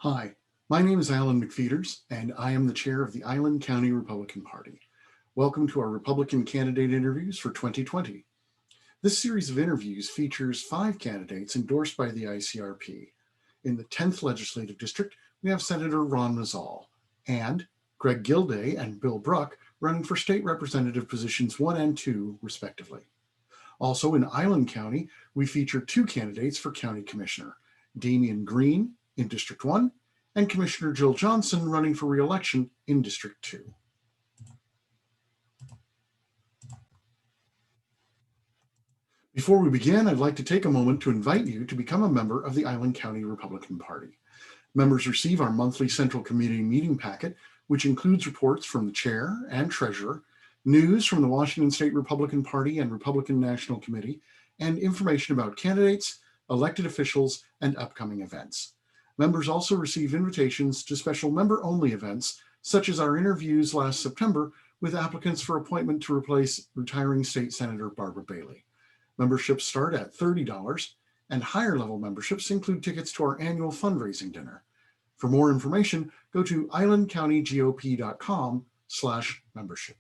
Hi, my name is Allen McPheeters, and I am the chair of the Allen County Republican Party. Welcome to our Republican candidate interviews for 2020. This series of interviews features 5 candidates endorsed by the ICRP. In the 10th Legislative District, we have Senator Ron Mazzal and Greg Gilday and Bill Bruch running for state representative positions 1 and 2, respectively. Also in Island County, we feature 2 candidates for county commissioner, Damian Green in District 1 and Commissioner Jill Johnson running for re-election in District 2. Before we begin, I'd like to take a moment to invite you to become a member of the Island County Republican Party. Members receive our monthly Central Committee meeting packet, which includes reports from the chair and treasurer, news from the Washington State Republican Party and Republican National Committee, and information about candidates, elected officials, and upcoming events. Members also receive invitations to special member-only events, such as our interviews last September with applicants for appointment to replace retiring State Senator Barbara Bailey. Memberships start at $30, and higher-level memberships include tickets to our annual fundraising dinner. For more information, go to islandcountygop.com/membership.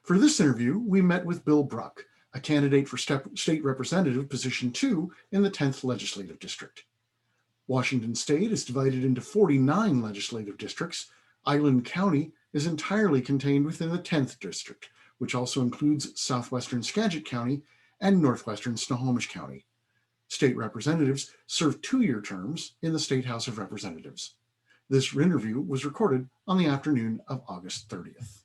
For this interview, we met with Bill Bruch, a candidate for state representative position 2 in the 10th Legislative District. Washington State is divided into 49 legislative districts. Island County is entirely contained within the 10th District, which also includes southwestern Skagit County and northwestern Snohomish County. State representatives serve 2-year terms in the State House of Representatives. This interview was recorded on the afternoon of August 30th.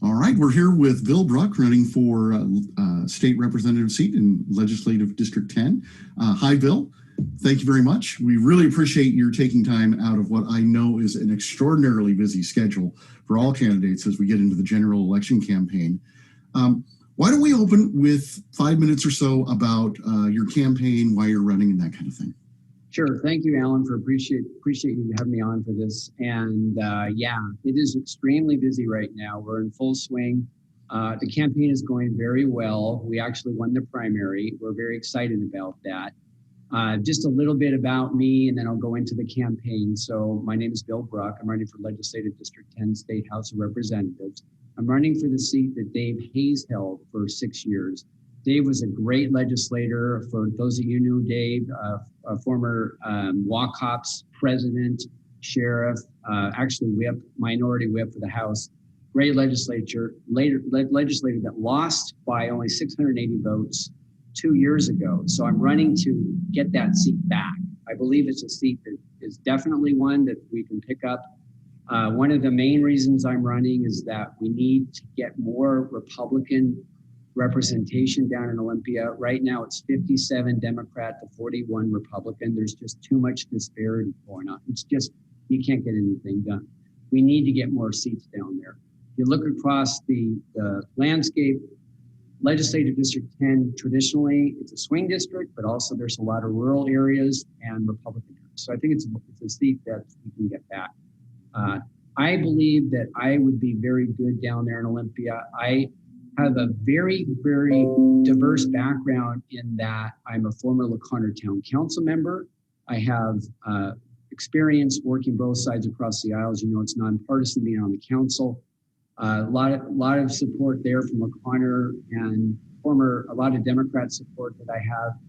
All right, we're here with Bill Bruch running for state representative seat in Legislative District 10. Hi, Bill. Thank you very much. We really appreciate your taking time out of what I know is an extraordinarily busy schedule for all candidates as we get into the general election campaign. Why don't we open with 5 minutes or so about your campaign, why you're running, and that kind of thing. Sure. Thank you, Alan, for appreciate you having me on for this. And yeah, it is extremely busy right now. We're in full swing. The campaign is going very well. We actually won the primary. We're very excited about that. Just a little bit about me, and then I'll go into the campaign. So my name is Bill Bruch. I'm running for Legislative District 10 State House of Representatives. I'm running for the seat that Dave Hayes held for 6 years. Dave was a great legislator. For those of you who knew Dave, a former WACOPS president, sheriff, actually whip, minority whip for the House. Great legislator that lost by only 680 votes 2 years ago. So I'm running to get that seat back. I believe it's a seat that is definitely one that we can pick up. One of the main reasons I'm running is that we need to get more Republican representation down in Olympia. Right now it's 57 Democrat to 41 Republican. There's just too much disparity going on. It's just, you can't get anything done. We need to get more seats down there. If you look across the landscape, Legislative District 10, traditionally, it's a swing district, but also there's a lot of rural areas and Republican areas. So I think it's a seat that we can get back. I believe that I would be very good down there in Olympia. I have a very, very diverse background in that I'm a former LaConner Town Council member. I have experience working both sides across the aisles. You know, it's nonpartisan being on the council. A lot of support there from LaConner and a lot of Democrat support that I have.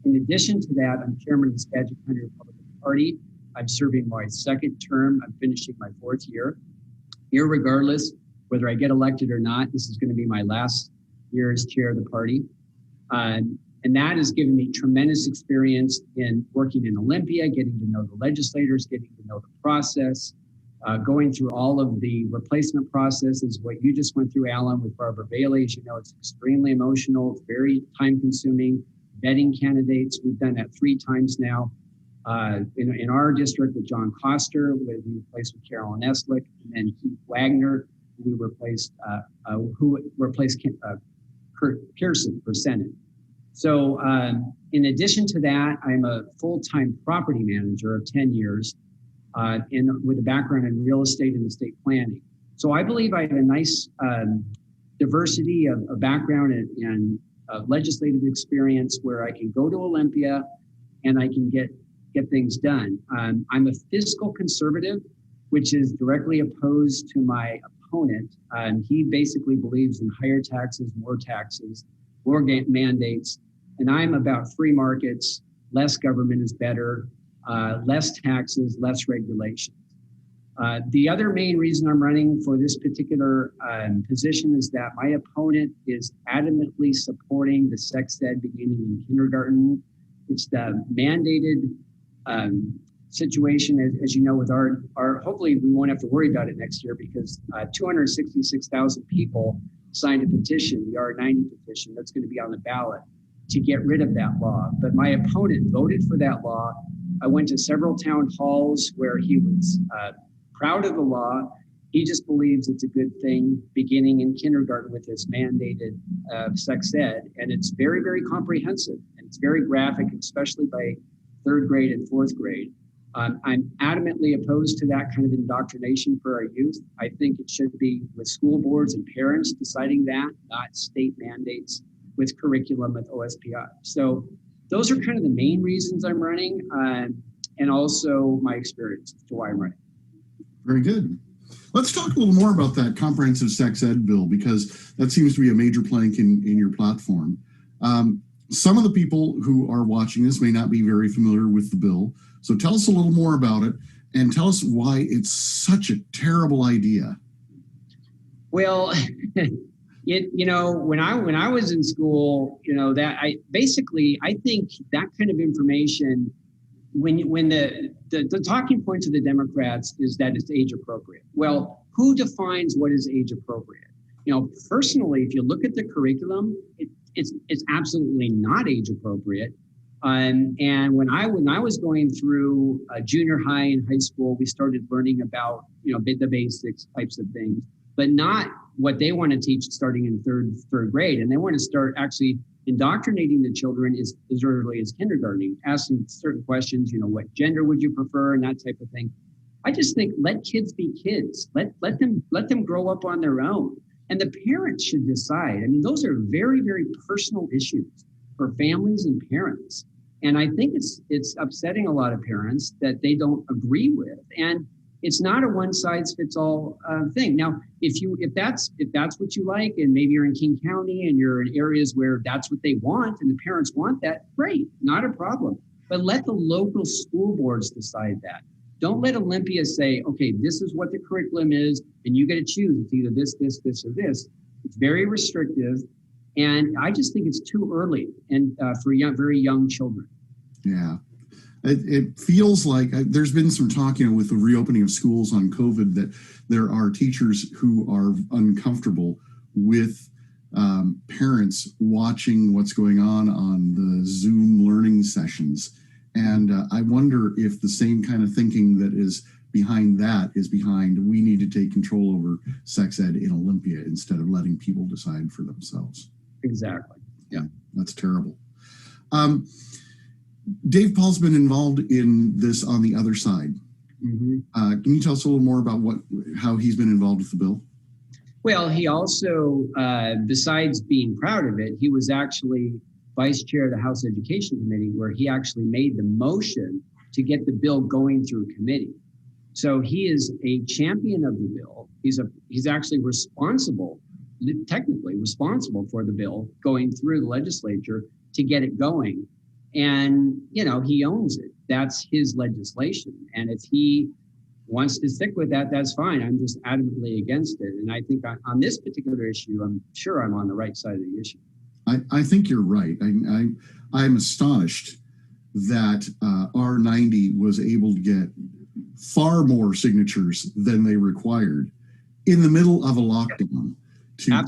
In addition to that, I'm chairman of the Skagit County Republican Party. I'm serving my 2nd term. I'm finishing my 4th year. Irregardless, whether I get elected or not, this is going to be my last year as chair of the party. And that has given me tremendous experience in working in Olympia, getting to know the legislators, getting to know the process, going through all of the replacement processes, what you just went through, Alan, with Barbara Bailey. As you know, it's extremely emotional, it's very time-consuming. Vetting candidates, we've done that 3 times now. In our district with John Koster, we replaced with Carolyn Eslick, and then Keith Wagner, who replaced Kurt Pearson for Senate. So in addition to that, I'm a full-time property manager of 10 years with a background in real estate and estate planning. So I believe I have a nice diversity of background and legislative experience where I can go to Olympia and I can get things done. I'm a fiscal conservative, which is directly opposed to my opponent. He basically believes in higher taxes, more mandates, and I'm about free markets, less government is better, less taxes, less regulations. The other main reason I'm running for this particular position is that my opponent is adamantly supporting the sex ed beginning in kindergarten. It's the mandated situation, as you know, with our hopefully we won't have to worry about it next year because 266,000 people signed a petition, the R90 petition, that's going to be on the ballot to get rid of that law. But my opponent voted for that law. I went to several town halls where he was proud of the law. He just believes it's a good thing beginning in kindergarten with this mandated sex ed. And it's very, very comprehensive and it's very graphic, especially by third grade and fourth grade. I'm adamantly opposed to that kind of indoctrination for our youth. I think it should be with school boards and parents deciding that, not state mandates with curriculum with OSPI. So those are kind of the main reasons I'm running, and also my experience as to why I'm running. Very good. Let's talk a little more about that comprehensive sex ed bill, because that seems to be a major plank in your platform. Some of the people who are watching this may not be very familiar with the bill. So tell us a little more about it and tell us why it's such a terrible idea. Well, when I was in school, that I think that kind of information, when the talking points of the Democrats is that it's age appropriate. Well, who defines what is age appropriate? Personally, if you look at the curriculum, it's absolutely not age appropriate. And when I was going through junior high and high school, we started learning about the basics types of things, but not what they want to teach starting in third grade. And they want to start actually indoctrinating the children as early as kindergarten, asking certain questions. What gender would you prefer, and that type of thing. I just think let kids be kids. Let them grow up on their own, and the parents should decide. I mean, those are very, very personal issues for families and parents. And I think it's upsetting a lot of parents that they don't agree with. And it's not a one size fits all thing. Now, if that's what you like, and maybe you're in King County and you're in areas where that's what they want and the parents want that, great, not a problem. But let the local school boards decide that. Don't let Olympia say, okay, this is what the curriculum is, and you get to choose. It's either this, or this. It's very restrictive. And I just think it's too early and for very young children. Yeah, it feels like there's been some talk, with the reopening of schools on COVID, that there are teachers who are uncomfortable with parents watching what's going on the Zoom learning sessions. And I wonder if the same kind of thinking that is behind that is behind we need to take control over sex ed in Olympia instead of letting people decide for themselves. Exactly. Yeah, that's terrible. Dave Paul's been involved in this on the other side. Mm-hmm. Can you tell us a little more about how he's been involved with the bill? Well, he also, besides being proud of it, he was actually vice chair of the House Education Committee, where he actually made the motion to get the bill going through committee. So he is a champion of the bill. He's actually technically responsible for the bill going through the legislature to get it going. And, he owns it. That's his legislation. And if he wants to stick with that, that's fine. I'm just adamantly against it. And I think on this particular issue, I'm sure I'm on the right side of the issue. I think you're right. I'm astonished that R90 was able to get far more signatures than they required in the middle of a lockdown to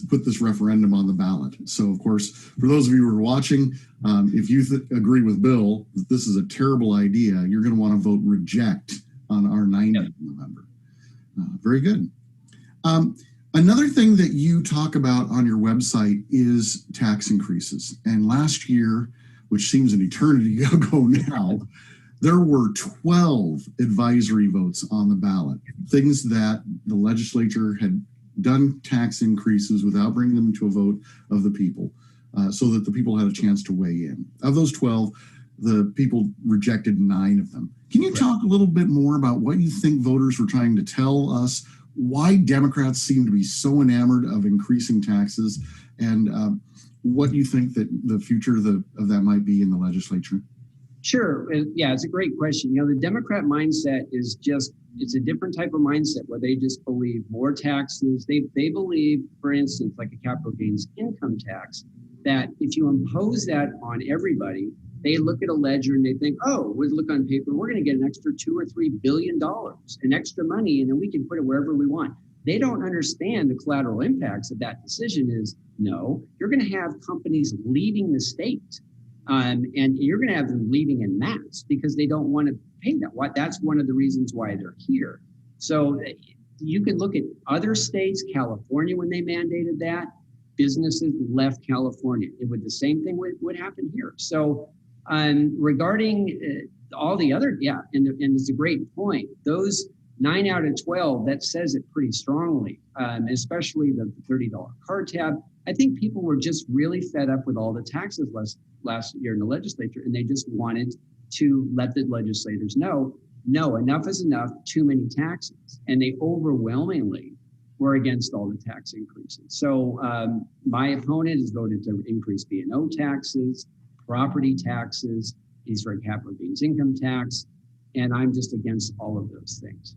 put this referendum on the ballot. So, of course, for those of you who are watching, if you agree with Bill that this is a terrible idea, you're going to want to vote reject on R90 in November. Very good. Another thing that you talk about on your website is tax increases. And last year, which seems an eternity ago now, there were 12 advisory votes on the ballot, things that the legislature had done tax increases without bringing them to a vote of the people, so that the people had a chance to weigh in. Of those 12, the people rejected 9 of them. Can you talk a little bit more about what you think voters were trying to tell us, why Democrats seem to be so enamored of increasing taxes, and what you think that the future of that might be in the legislature? Sure. Yeah, it's a great question. The Democrat mindset is it's a different type of mindset where they just believe more taxes. They believe, for instance, like a capital gains income tax, that if you impose that on everybody, they look at a ledger and they think, oh, we look on paper, we're going to get an extra $2 or $3 billion in extra money, and then we can put it wherever we want. They don't understand the collateral impacts of that decision is, no, you're going to have companies leaving the state. And you're going to have them leaving en masse because they don't want to pay that. That's one of the reasons why they're here. So you can look at other states, California, when they mandated that, businesses left California. The same thing would happen here. So regarding all the other, and it's a great point. Those 9 out of 12, that says it pretty strongly, especially the $30 car tab. I think people were just really fed up with all the taxes last year in the legislature, and they just wanted to let the legislators know, no, enough is enough, too many taxes. And they overwhelmingly were against all the tax increases. So my opponent has voted to increase B&O taxes, property taxes, he's for capital gains income tax, and I'm just against all of those things.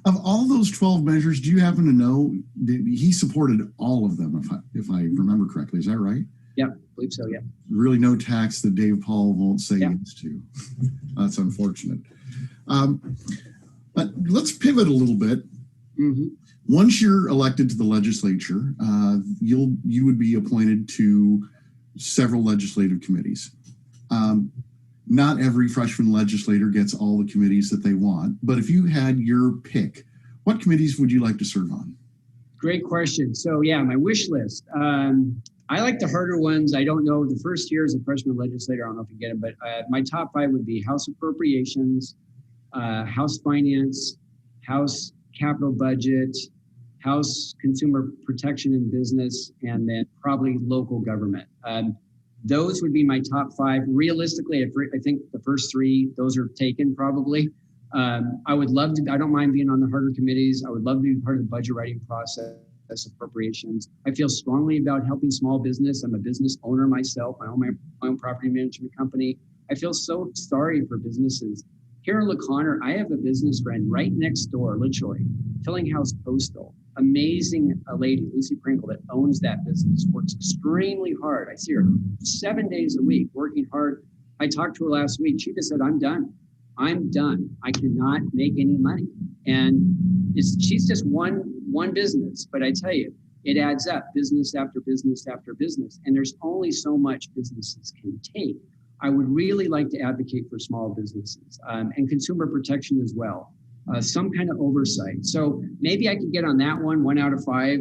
Of all those 12 measures, do you happen to know, he supported all of them, if I remember correctly? Is that right? Yeah, I believe so, yeah. Really no tax that Dave Paul won't say yes to. That's unfortunate. But let's pivot a little bit. Mm-hmm. Once you're elected to the legislature, you would be appointed to several legislative committees. Not every freshman legislator gets all the committees that they want, but if you had your pick, what committees would you like to serve on? Great question. So my wish list. I like the harder ones. I don't know, the first year as a freshman legislator, I don't know if you get them, but my top 5 would be House Appropriations, House Finance, House Capital Budget, House Consumer Protection and Business, and then probably local government. Those would be my top 5. Realistically, I think the first 3, those are taken probably. I would love to, I don't mind being on the harder committees. I would love to be part of the budget writing process, appropriations. I feel strongly about helping small business. I'm a business owner myself. I own my own property management company. I feel so sorry for businesses. Here in LaConner, I have a business friend right next door, literally, Tillinghouse Postal. Amazing lady, Lucy Pringle, that owns that business, works extremely hard. I see her 7 days a week working hard. I talked to her last week. She just said, I'm done. I cannot make any money. And she's just one business, but I tell you, it adds up, business after business after business. And there's only so much businesses can take. I would really like to advocate for small businesses and consumer protection as well. Some kind of oversight. So maybe I could get on that one out of 5.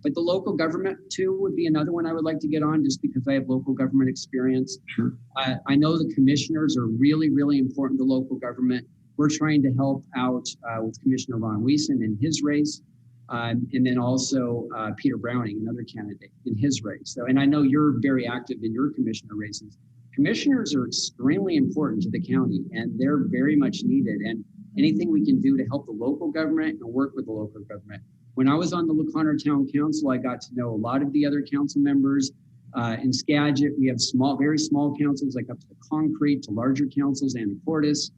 But the local government too would be another one I would like to get on, just because I have local government experience. Sure. I know the commissioners are really, really important to local government. We're trying to help out with Commissioner Ron Wiesen in his race. And then also Peter Browning, another candidate in his race. So, and I know you're very active in your commissioner races. Commissioners are extremely important to the county, and they're very much needed. And anything we can do to help the local government and work with the local government. When I was on the LaConner Town Council, I got to know a lot of the other council members. In Skagit, we have very small councils, like up to the Concrete, to larger councils, Anacortes.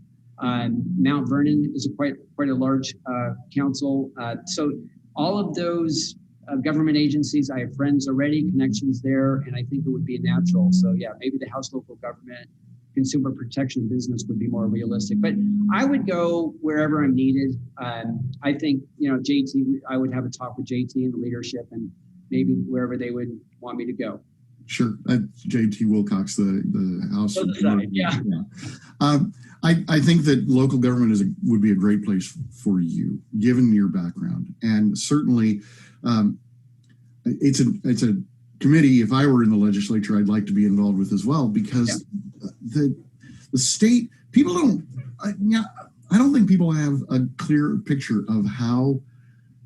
Mount Vernon is quite a large council. So all of those government agencies, I have friends already, connections there, and I think it would be natural. So maybe the House Local Government, Consumer Protection Business would be more realistic. But I would go wherever I'm needed. I think, JT, I would have a talk with JT and the leadership, and maybe wherever they would want me to go. Sure. JT Wilcox, the House. I think that local government would be a great place for you, given your background. And certainly it's a committee, if I were in the legislature, I'd like to be involved with as well, because the state, I don't think people have a clear picture of how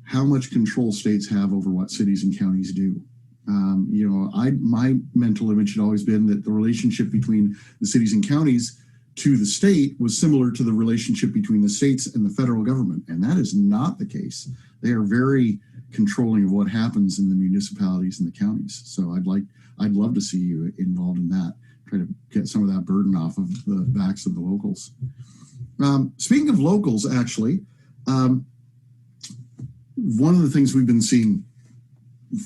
how much control states have over what cities and counties do. My mental image had always been that the relationship between the cities and counties to the state was similar to the relationship between the states and the federal government. And that is not the case. They are very controlling of what happens in the municipalities and the counties. So I'd love to see you involved in that, try to get some of that burden off of the backs of the locals. Speaking of locals, actually, one of the things we've been seeing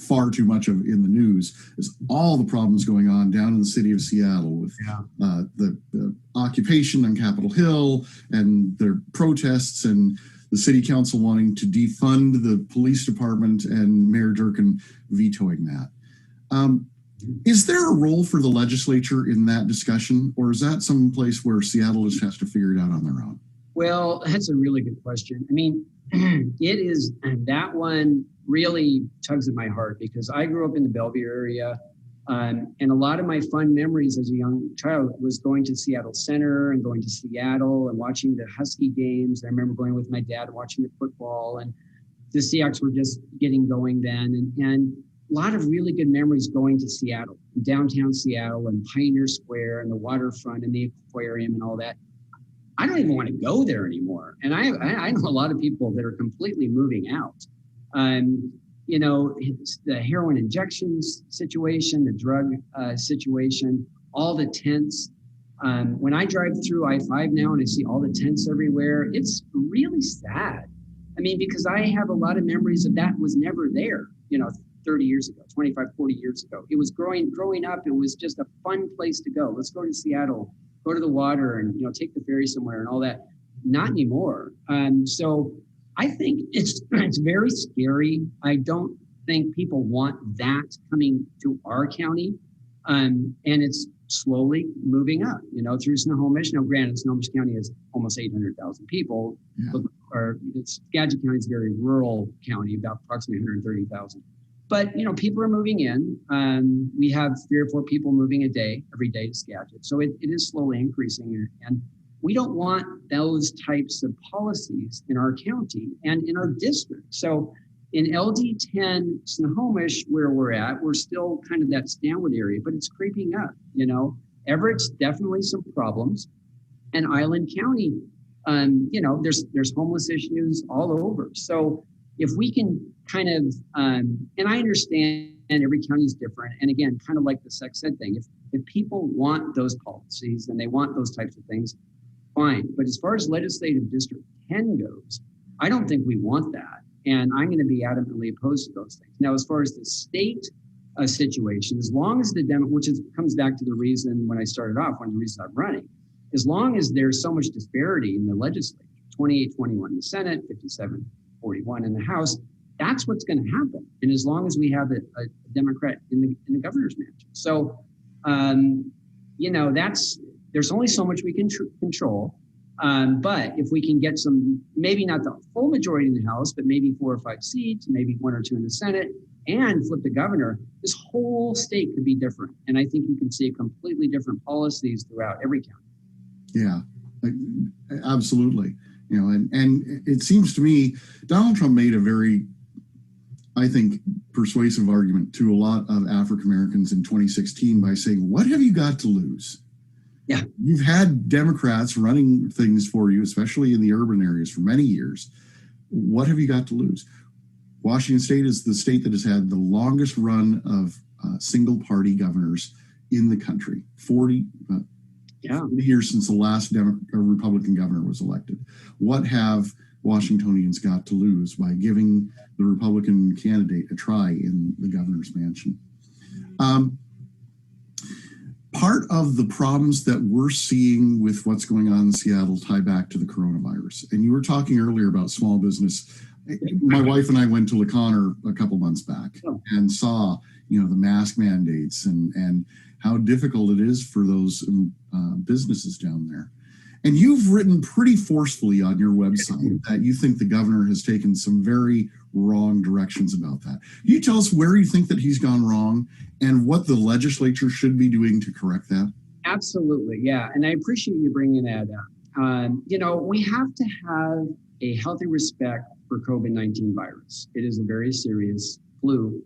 far too much of in the news is all the problems going on down in the city of Seattle with the occupation on Capitol Hill and their protests and the city council wanting to defund the police department and Mayor Durkin vetoing that. Is there a role for the legislature in that discussion, or is that some place where Seattle just has to figure it out on their own? Well, that's a really good question. I mean, it is, and that one really tugs at my heart because I grew up in the Bellevue area, and a lot of my fun memories as a young child was going to Seattle Center and going to Seattle and watching the Husky games. I remember going with my dad watching the football, and the Seahawks were just getting going then, and a lot of really good memories going to Seattle, downtown Seattle and Pioneer Square and the waterfront and the aquarium and all that. I don't even want to go there anymore. And I know a lot of people that are completely moving out. It's the heroin injections situation, the drug situation, all the tents. When I drive through I-5 now and I see all the tents everywhere, it's really sad. I mean, because I have a lot of memories of that was never there, 30 years ago, 25, 40 years ago. It was growing up. It was just a fun place to go. Let's go to Seattle, go to the water and, take the ferry somewhere and all that. Not anymore. So I think it's very scary. I don't think people want that coming to our county. And it's slowly moving up, through Snohomish. Now, granted, Snohomish County has almost 800,000 people. Yeah. Skagit County is a very rural county, about approximately 130,000. But, people are moving in. We have 3 or 4 people moving every day to Skagit. So it is slowly increasing. And we don't want those types of policies in our county and in our district. So in LD10 Snohomish, where we're at, we're still kind of that Stanwood area, but it's creeping up, Everett's definitely some problems. And Island County, there's homeless issues all over. So if we can kind of, and I understand every county is different. And again, kind of like the sex ed thing, if people want those policies and they want those types of things, fine. But as far as legislative district 10 goes, I don't think we want that. And I'm going to be adamantly opposed to those things. Now, as far as the state situation, as long as comes back to the reason when I started off, one of the reasons I'm running, as long as there's so much disparity in the legislature, 28-21 in the Senate, 57-41 in the House, that's what's going to happen. And as long as we have a Democrat in the governor's mansion. So, there's only so much we can control. But if we can get some, maybe not the full majority in the House, but maybe 4 or 5 seats, maybe 1 or 2 in the Senate, and flip the governor, this whole state could be different. And I think you can see completely different policies throughout every county. Yeah, absolutely. And it seems to me Donald Trump made a very, I think, persuasive argument to a lot of African Americans in 2016 by saying, what have you got to lose? Yeah. You've had Democrats running things for you, especially in the urban areas, for many years. What have you got to lose? Washington State is the state that has had the longest run of single party governors in the country, 40 years since the last Republican governor was elected. What have Washingtonians got to lose by giving the Republican candidate a try in the governor's mansion? Part of the problems that we're seeing with what's going on in Seattle tie back to the coronavirus. And you were talking earlier about small business. My wife and I went to LeConner a couple months back and saw, the mask mandates and how difficult it is for those businesses down there. And you've written pretty forcefully on your website that you think the governor has taken some very wrong directions about that. Can you tell us where you think that he's gone wrong and what the legislature should be doing to correct that? Absolutely, yeah. And I appreciate you bringing that up. We have to have a healthy respect for COVID-19 virus. It is a very serious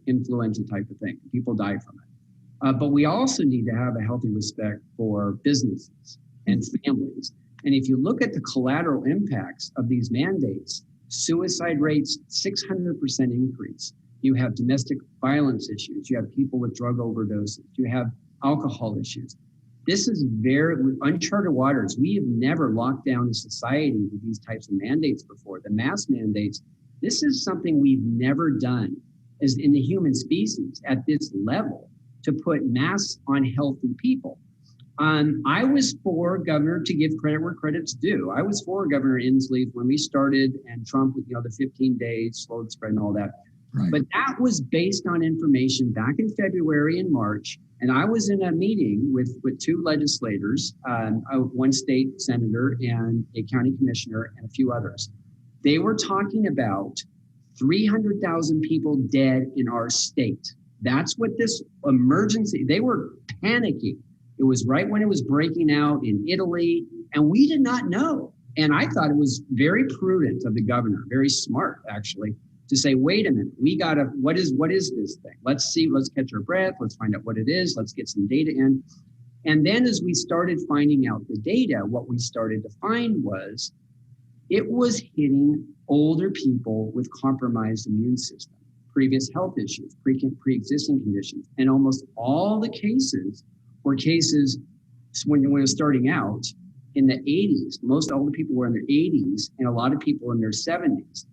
influenza type of thing. People die from it. But we also need to have a healthy respect for businesses and families. And if you look at the collateral impacts of these mandates, suicide rates, 600% increase. You have domestic violence issues. You have people with drug overdoses. You have alcohol issues. This is very uncharted waters. We have never locked down a society with these types of mandates before. The mask mandates, this is something we've never done as in the human species at this level to put masks on healthy people. I was for Governor, to give credit where credit's due. I was for Governor Inslee when we started, and Trump with the 15 days, slow spread and all that. Right. But that was based on information back in February and March. And I was in a meeting with two legislators, one state senator and a county commissioner and a few others. They were talking about 300,000 people dead in our state. That's what this emergency, they were panicking. It was right when it was breaking out in Italy, and we did not know. And I thought it was very prudent of the governor, very smart actually, to say, wait a minute, we gotta, what is this thing? Let's see, let's catch our breath, let's find out what it is, let's get some data in. And then as we started finding out the data, what we started to find was it was hitting older people with compromised immune system, previous health issues, pre-existing conditions. And almost all the cases were cases when it was starting out in the 80s. Most older people were in their 80s and a lot of people in their 70s.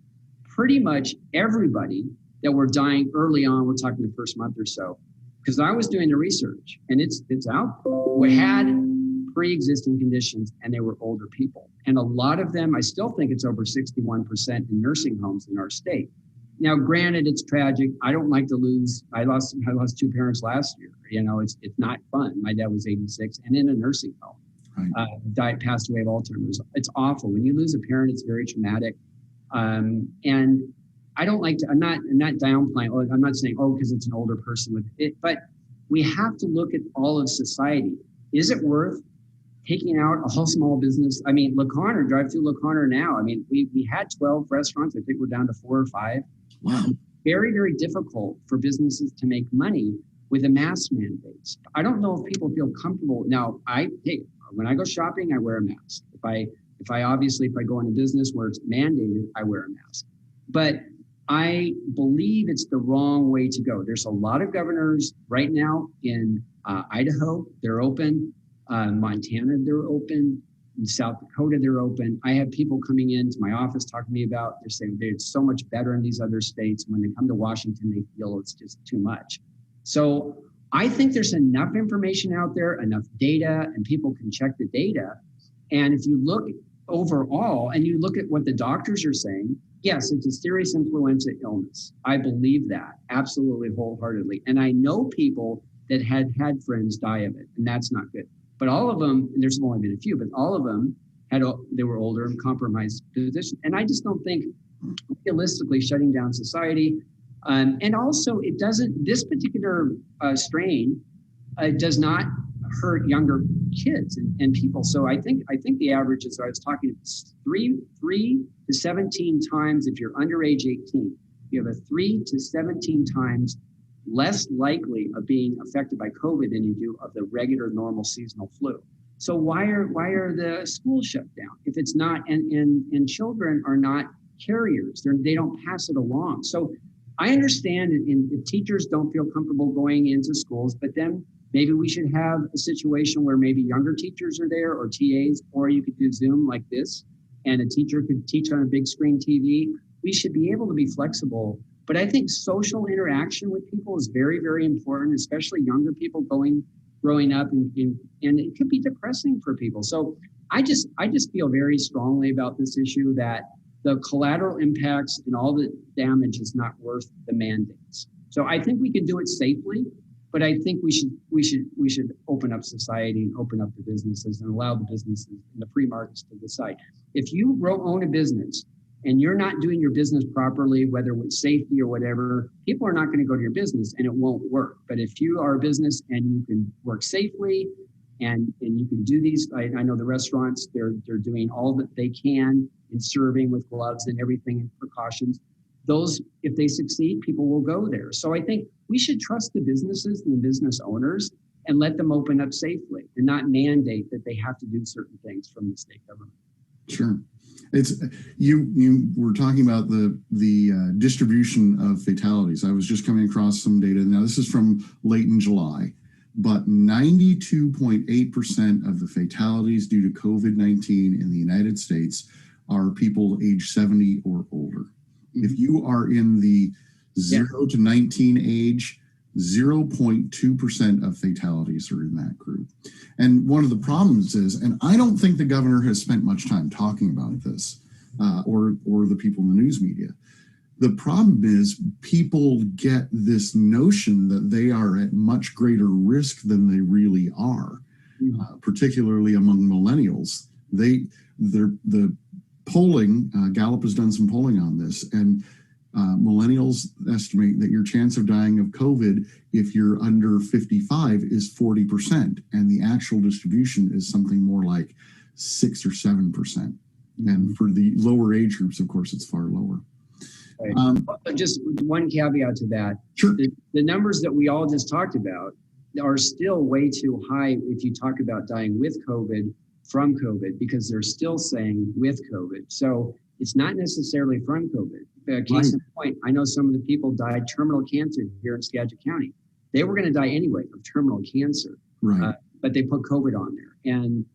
Pretty much everybody that were dying early on, we're talking the first month or so, because I was doing the research and it's out, we had pre-existing conditions and they were older people. And a lot of them, I still think it's over 61% in nursing homes in our state. Now, granted, it's tragic. I don't like to lose. I lost two parents last year. It's not fun. My dad was 86 and in a nursing home. Right. Passed away of Alzheimer's. It's awful. When you lose a parent, it's very traumatic. And I don't like to, I'm not downplaying, I'm not saying, because it's an older person with it, but we have to look at all of society. Is it worth taking out a whole small business? I mean, drive through LaConner now. I mean, we had 12 restaurants. I think we're down to 4 or 5. Wow. Very, very difficult for businesses to make money with the mask mandates. I don't know if people feel comfortable. Now, when I go shopping, I wear a mask. If I go into business where it's mandated, I wear a mask. But I believe it's the wrong way to go. There's a lot of governors right now in Idaho, they're open. Montana, they're open. In South Dakota, they're open. I have people coming into my office talking to me about, they're saying it's so much better in these other states. When they come to Washington, they feel it's just too much. So I think there's enough information out there, enough data, and people can check the data. And if you look overall and you look at what the doctors are saying, yes, it's a serious influenza illness. I believe that absolutely wholeheartedly. And I know people that had friends die of it, and that's not good. But all of them, and there's only been a few, but all of them they were older and compromised positions. And I just don't think realistically shutting down society. And also this particular strain does not hurt younger kids and people. So I think the average is, I was talking 3 to 17 times if you're under age 18, you have a 3 to 17 times less likely of being affected by COVID than you do of the regular normal seasonal flu. So why are the schools shut down? If it's not, and children are not carriers, they don't pass it along. So I understand if teachers don't feel comfortable going into schools, but then maybe we should have a situation where maybe younger teachers are there or TAs, or you could do Zoom like this, and a teacher could teach on a big screen TV. We should be able to be flexible. But I think social interaction with people is very, very important, especially younger people growing up, and it could be depressing for people. So I just feel very strongly about this issue that the collateral impacts and all the damage is not worth the mandates. So I think we can do it safely, but I think we should open up society and open up the businesses and allow the businesses and the free markets to decide. If you own a business and you're not doing your business properly, whether with safety or whatever, people are not going to go to your business and it won't work. But if you are a business and you can work safely and you can do these. I know the restaurants, they're doing all that they can in serving with gloves and everything and precautions. Those, if they succeed, people will go there. So I think we should trust the businesses and the business owners and let them open up safely and not mandate that they have to do certain things from the state government. Sure. It's you were talking about the distribution of fatalities. I was just coming across some data. Now this is from late in July, but 92.8% of the fatalities due to COVID-19 in the United States are people age 70 or older. If you are in the 0 to 19 age, 0.2% of fatalities are in that group. And one of the problems is, and I don't think the governor has spent much time talking about this, or the people in the news media. The problem is people get this notion that they are at much greater risk than they really are, particularly among millennials. The polling, Gallup has done some polling on this, and millennials estimate that your chance of dying of COVID if you're under 55 is 40%, and the actual distribution is something more like 6 or 7%. And for the lower age groups, of course, it's far lower. Right. Just one caveat to that. Sure. The numbers that we all just talked about are still way too high if you talk about dying with COVID, from COVID, because they're still saying with COVID. So it's not necessarily from COVID. Case in point, I know some of the people died terminal cancer here in Skagit County. They were going to die anyway of terminal cancer, but they put COVID on there. And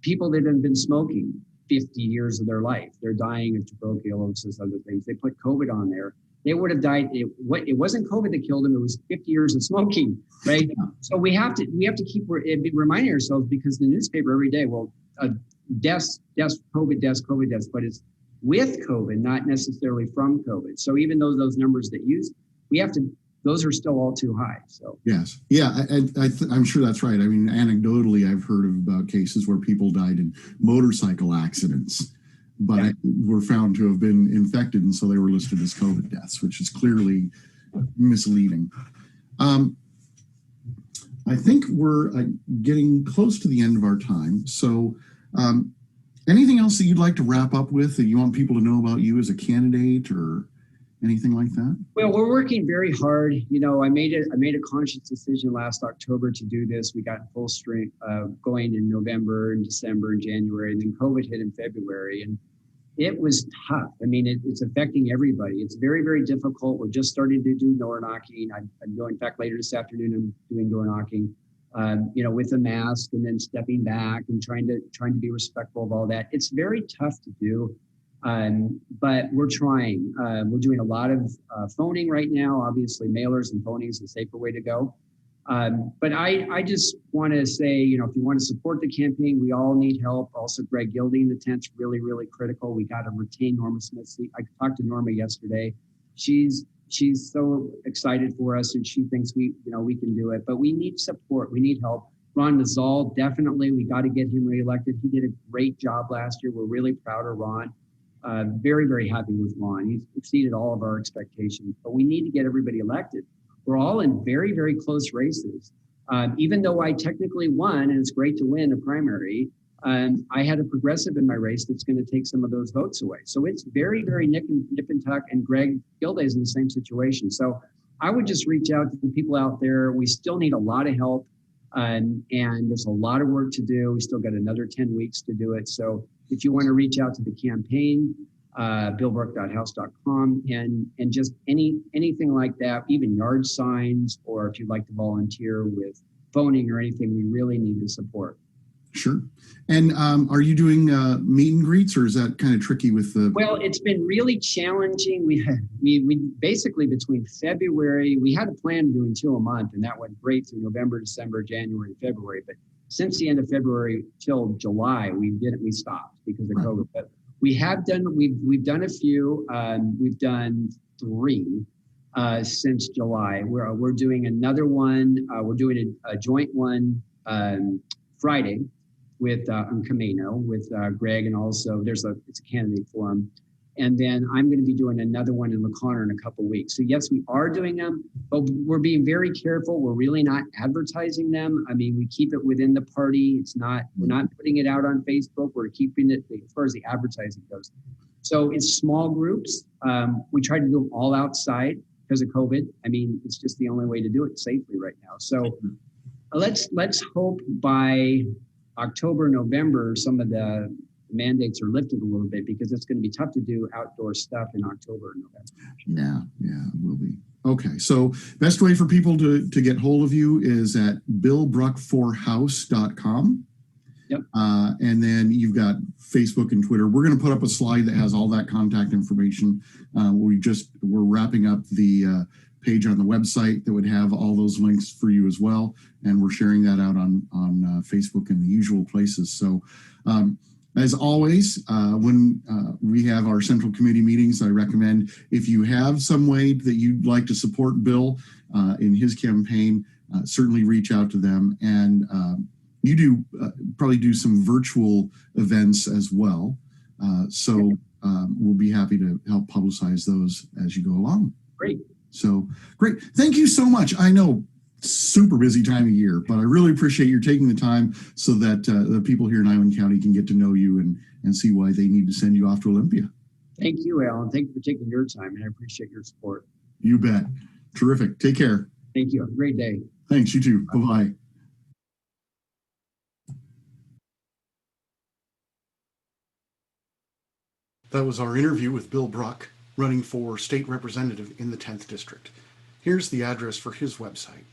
people that have been smoking 50 years of their life, they're dying of tuberculosis, other things. They put COVID on there. They would have died. It wasn't COVID that killed them. It was 50 years of smoking, right? So we have to keep reminding ourselves, because the newspaper every day, deaths, COVID deaths, but it's with COVID, not necessarily from COVID. So even though those numbers that those are still all too high. So yes, I'm sure that's right. I mean, anecdotally, I've heard about cases where people died in motorcycle accidents, but were found to have been infected, and so they were listed as COVID deaths, which is clearly misleading. I think we're getting close to the end of our time. So anything else that you'd like to wrap up with that you want people to know about you as a candidate or anything like that? Well, we're working very hard. You know, I made a conscious decision last October to do this. We got in full strength going in November and December and January, and then COVID hit in February. And it was tough. I mean, it's affecting everybody. It's very, very difficult. We're just starting to do door knocking. I'm going, in fact, later this afternoon, I'm doing door knocking, with a mask, and then stepping back and trying to be respectful of all that. It's very tough to do, but we're trying. We're doing a lot of phoning right now. Obviously, mailers and phoning is the safer way to go. But I just want to say, if you want to support the campaign, we all need help. Also, Greg Gilding, the tent's really, really critical. We got to retain Norma Smith. I talked to Norma yesterday. She's so excited for us, and she thinks we can do it. But we need support. We need help. Ron Nazal, definitely, we got to get him reelected. He did a great job last year. We're really proud of Ron. Very, very happy with Ron. He's exceeded all of our expectations. But we need to get everybody elected. We're all in very, very close races. Even though I technically won, and it's great to win a primary, I had a progressive in my race that's going to take some of those votes away. So it's very, very nip and tuck, and Greg Gilday is in the same situation. So I would just reach out to the people out there. We still need a lot of help, and there's a lot of work to do. We still got another 10 weeks to do it. So if you want to reach out to the campaign, billbruch.house.com, and just anything like that, even yard signs, or if you'd like to volunteer with phoning or anything, we really need the support. Sure. And are you doing meet and greets, or is that kind of tricky with the? Well, it's been really challenging. We basically, between February, we had a plan of doing 2 a month, and that went great through November, December, January, February. But since the end of February till July, we stopped because of COVID. But we've done a few. We've done 3 since July. We're doing another one. We're doing a joint one Friday with Camino with Greg, and also it's a candidate forum. And then I'm going to be doing another one in LaConner in a couple of weeks. So yes, we are doing them, but we're being very careful. We're really not advertising them. I mean, we keep it within the party. We're not putting it out on Facebook. We're keeping it as far as the advertising goes. So it's small groups. We try to do them all outside because of COVID. I mean, it's just the only way to do it safely right now. So let's hope by October, November, some of the mandates are lifted a little bit, because it's going to be tough to do outdoor stuff in October and November. Yeah, it will be. Okay, so best way for people to get hold of you is at billbruch4house.com. Yep. And then you've got Facebook and Twitter. We're going to put up a slide that has all that contact information. We're wrapping up the page on the website that would have all those links for you as well, and we're sharing that out on Facebook and the usual places. So as always, when we have our central committee meetings, I recommend, if you have some way that you'd like to support Bill in his campaign, certainly reach out to them. And you do probably do some virtual events as well. So we'll be happy to help publicize those as you go along. Great. So great. Thank you so much. I know, super busy time of year, but I really appreciate your taking the time so that the people here in Island County can get to know you and see why they need to send you off to Olympia. Thank you, Alan. Thank you for taking your time, and I appreciate your support. You bet. Terrific. Take care. Thank you. Have a great day. Thanks. You too. Bye-bye. That was our interview with Bill Bruch, running for state representative in the 10th District. Here's the address for his website.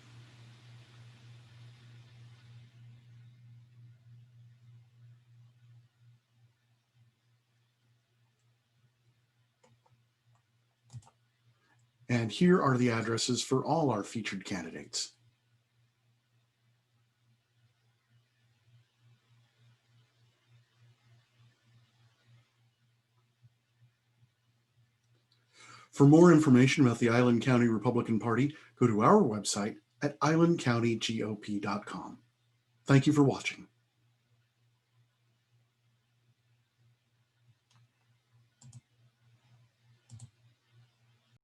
And here are the addresses for all our featured candidates. For more information about the Island County Republican Party, go to our website at islandcountygop.com. Thank you for watching.